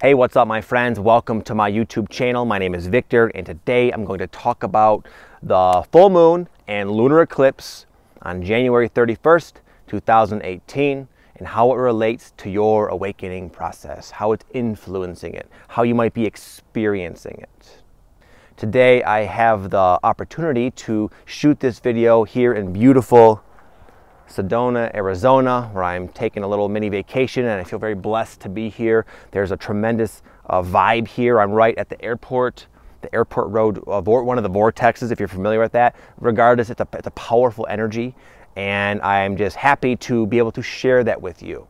Hey, what's up my friends? Welcome to my YouTube channel. My name is Victor and today I'm going to talk about the full moon and lunar eclipse on January 31st, 2018 and how it relates to your awakening process, how it's influencing it, how you might be experiencing it. Today I have the opportunity to shoot this video here in beautiful Sedona, Arizona, where I'm taking a little mini vacation and I feel very blessed to be here. There's a tremendous vibe here. I'm right at the airport road, one of the vortexes, if you're familiar with that. Regardless, it's a powerful energy and I'm just happy to be able to share that with you.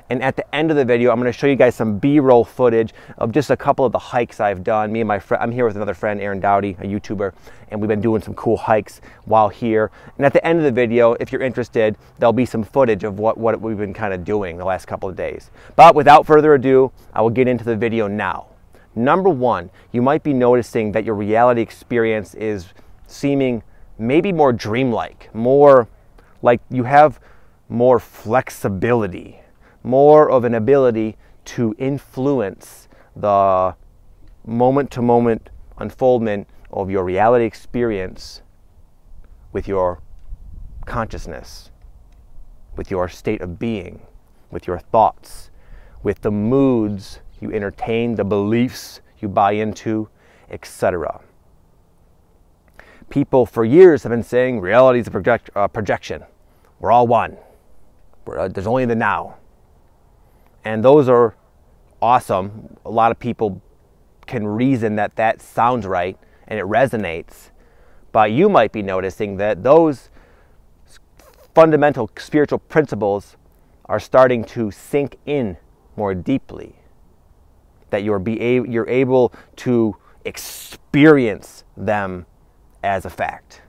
And at the end of the video, I'm going to show you guys some B-roll footage of just a couple of the hikes I've done. Me and my friend, I'm here with another friend, Aaron Dowdy, a YouTuber, and we've been doing some cool hikes while here. And at the end of the video, if you're interested, there'll be some footage of what we've been kind of doing the last couple of days. But without further ado, I will get into the video now. Number one, you might be noticing that your reality experience is seeming maybe more dreamlike, more like you have more flexibility, more of an ability to influence the moment-to-moment unfoldment of your reality experience with your consciousness, with your state of being, with your thoughts, with the moods you entertain, the beliefs you buy into, etc. People for years have been saying reality is a projection. We're all one. There's only the now. And those are awesome. A lot of people can reason that that sounds right and it resonates. But you might be noticing that those fundamental spiritual principles are starting to sink in more deeply. That you're able to experience them as a fact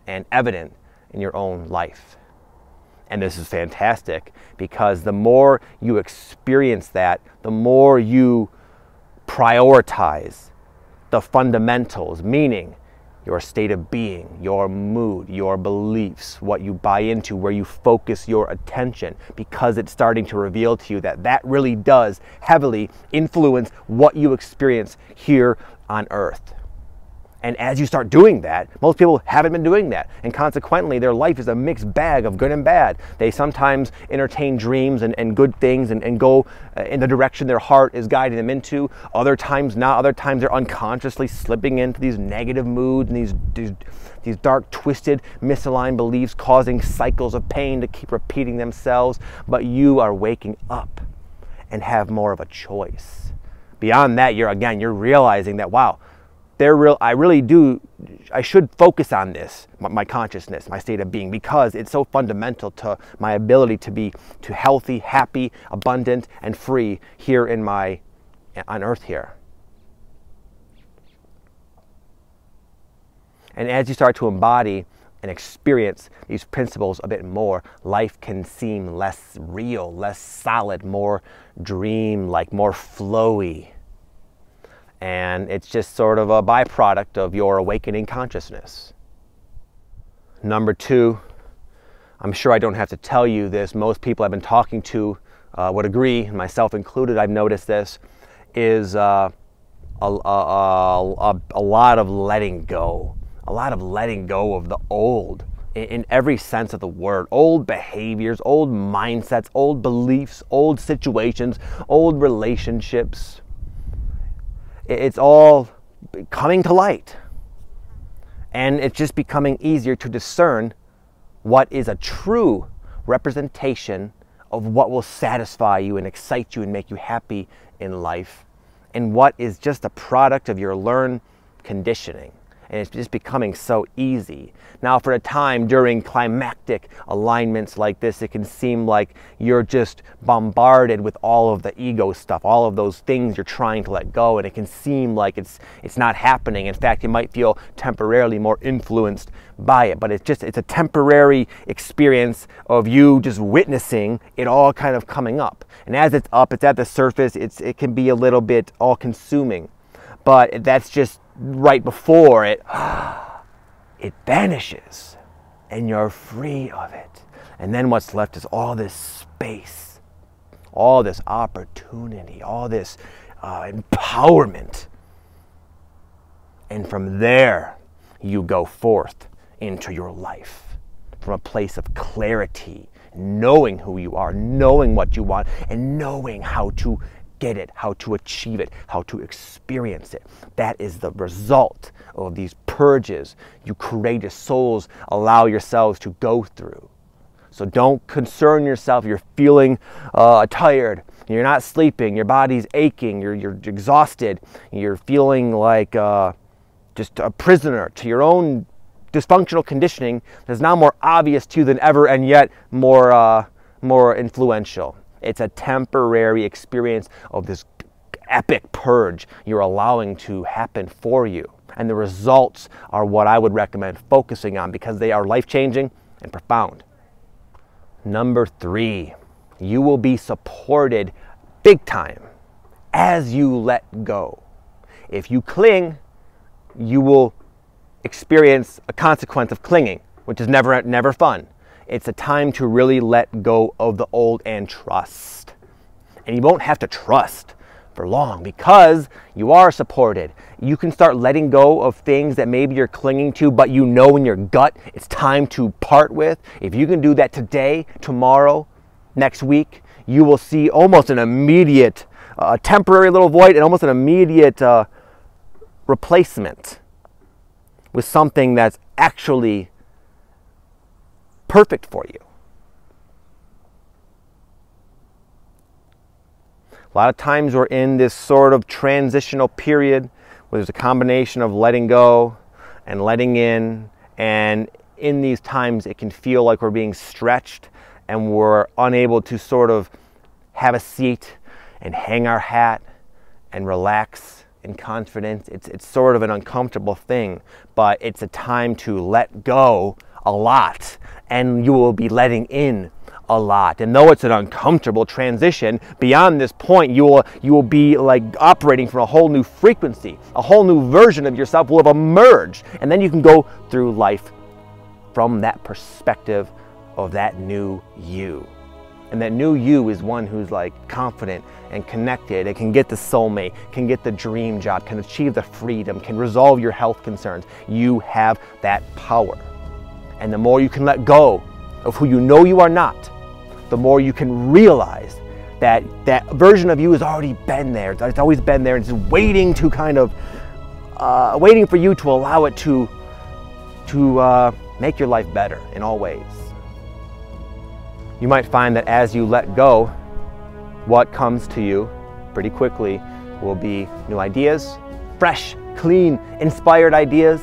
and evident in your own life. And this is fantastic because the more you experience that, the more you prioritize the fundamentals, meaning your state of being, your mood, your beliefs, what you buy into, where you focus your attention, because it's starting to reveal to you that that really does heavily influence what you experience here on Earth. And as you start doing that, most people haven't been doing that. And consequently, their life is a mixed bag of good and bad. They sometimes entertain dreams and good things and go in the direction their heart is guiding them into. Other times not. Other times they're unconsciously slipping into these negative moods and these dark, twisted, misaligned beliefs, causing cycles of pain to keep repeating themselves. But you are waking up and have more of a choice. Beyond that, you're realizing that, wow, I should focus on this, my consciousness, my state of being, because it's so fundamental to my ability to be healthy, happy, abundant, and free here on Earth here. And as you start to embody and experience these principles a bit more, life can seem less real, less solid, more dream-like, more flowy. And it's just sort of a byproduct of your awakening consciousness. Number two, I'm sure I don't have to tell you this, most people I've been talking to would agree, myself included, I've noticed this, is a lot of letting go. A lot of letting go of the old, in every sense of the word. Old behaviors, old mindsets, old beliefs, old situations, old relationships. It's all coming to light. And it's just becoming easier to discern what is a true representation of what will satisfy you and excite you and make you happy in life, and what is just a product of your learned conditioning. And it's just becoming so easy. Now, for a time during climactic alignments like this, it can seem like you're just bombarded with all of the ego stuff, all of those things you're trying to let go, and it can seem like it's not happening. In fact, you might feel temporarily more influenced by it, but it's a temporary experience of you just witnessing it all kind of coming up. And as it's up, it's at the surface, it can be a little bit all-consuming. But that's just right before it vanishes and you're free of it. And then what's left is all this space, all this opportunity, all this empowerment. And from there, you go forth into your life from a place of clarity, knowing who you are, knowing what you want, and knowing how to get it, how to achieve it, how to experience it. That is the result of these purges you courageous souls allow yourselves to go through. So don't concern yourself. You're feeling tired, you're not sleeping, your body's aching, you're exhausted, you're feeling like just a prisoner to your own dysfunctional conditioning that's now more obvious to you than ever, and yet more influential. It's a temporary experience of this epic purge you're allowing to happen for you. And the results are what I would recommend focusing on, because they are life-changing and profound. Number 3, you will be supported big time as you let go. If you cling, you will experience a consequence of clinging, which is never fun. It's a time to really let go of the old and trust. And you won't have to trust for long because you are supported. You can start letting go of things that maybe you're clinging to, but you know in your gut it's time to part with. If you can do that today, tomorrow, next week, you will see almost an immediate, temporary little void and almost an immediate replacement with something that's actually perfect for you. A lot of times we're in this sort of transitional period where there's a combination of letting go and letting in, and in these times it can feel like we're being stretched and we're unable to sort of have a seat and hang our hat and relax in confidence. It's sort of an uncomfortable thing, but it's a time to let go a lot, and you will be letting in a lot. And though it's an uncomfortable transition, beyond this point you will be like operating from a whole new frequency. A whole new version of yourself will have emerged, and then you can go through life from that perspective of that new you. And that new you is one who's like confident and connected. It can get the soulmate, can get the dream job, can achieve the freedom, can resolve your health concerns. You have that power. And the more you can let go of who you know you are not, the more you can realize that that version of you has already been there. It's always been there, and it's waiting to kind of, waiting for you to allow it to make your life better in all ways. You might find that as you let go, what comes to you pretty quickly will be new ideas, fresh, clean, inspired ideas,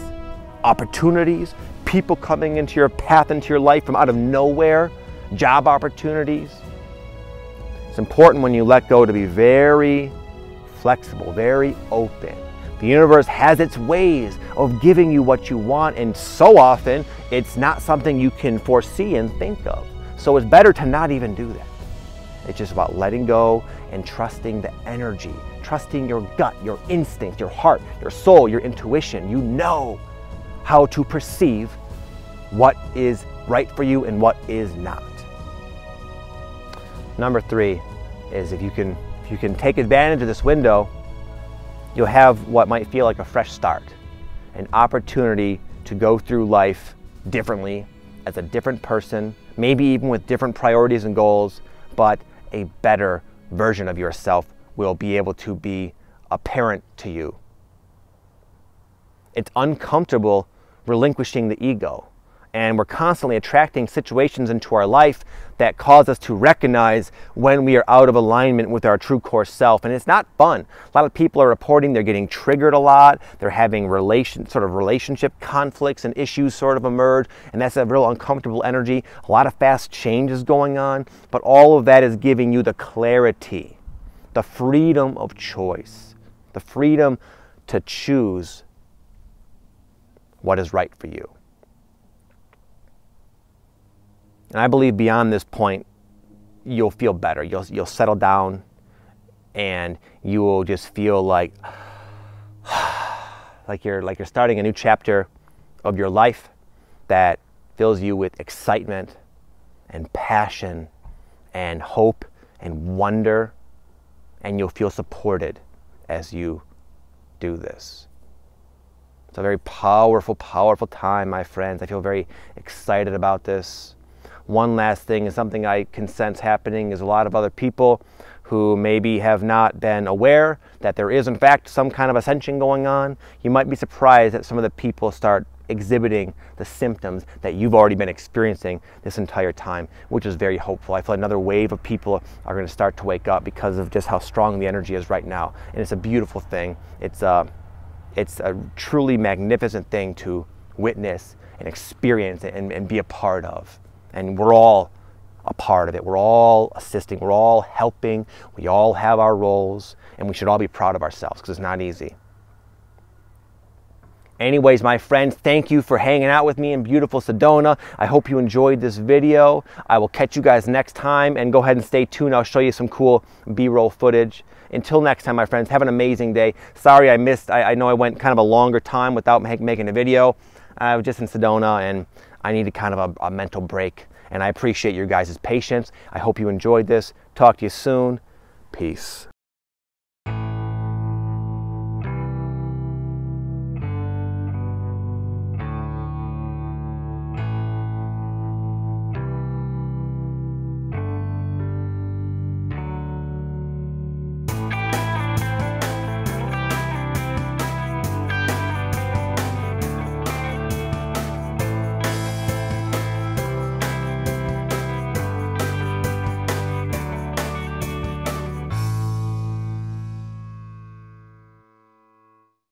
opportunities, people coming into your path, into your life from out of nowhere, job opportunities. It's important when you let go to be very flexible, very open. The universe has its ways of giving you what you want, and so often it's not something you can foresee and think of. So it's better to not even do that. It's just about letting go and trusting the energy, trusting your gut, your instinct, your heart, your soul, your intuition. You know how to perceive what is right for you and what is not. Number 3 is if you can take advantage of this window, you'll have what might feel like a fresh start, an opportunity to go through life differently, as a different person, maybe even with different priorities and goals, but a better version of yourself will be able to be apparent to you. It's uncomfortable relinquishing the ego, and we're constantly attracting situations into our life that cause us to recognize when we are out of alignment with our true core self, and it's not fun. A lot of people are reporting they're getting triggered a lot, they're having relationship conflicts and issues sort of emerge, and that's a real uncomfortable energy. A lot of fast changes going on, but all of that is giving you the clarity, the freedom of choice, the freedom to choose what is right for you. And I believe beyond this point, you'll feel better. You'll settle down, and you will just feel like you're starting a new chapter of your life that fills you with excitement and passion and hope and wonder, and you'll feel supported as you do this. It's a very powerful, powerful time, my friends. I feel very excited about this. One last thing is something I can sense happening is a lot of other people who maybe have not been aware that there is in fact some kind of ascension going on. You might be surprised that some of the people start exhibiting the symptoms that you've already been experiencing this entire time, which is very hopeful. I feel another wave of people are going to start to wake up because of just how strong the energy is right now. And it's a beautiful thing. It's a truly magnificent thing to witness and experience and be a part of. And we're all a part of it. We're all assisting. We're all helping. We all have our roles, and we should all be proud of ourselves because it's not easy. Anyways, my friends, thank you for hanging out with me in beautiful Sedona. I hope you enjoyed this video. I will catch you guys next time, and go ahead and stay tuned. I'll show you some cool B-roll footage. Until next time, my friends, have an amazing day. Sorry I missed, I know I went kind of a longer time without making a video. I was just in Sedona, and I needed kind of a mental break. And I appreciate your guys' patience. I hope you enjoyed this. Talk to you soon. Peace.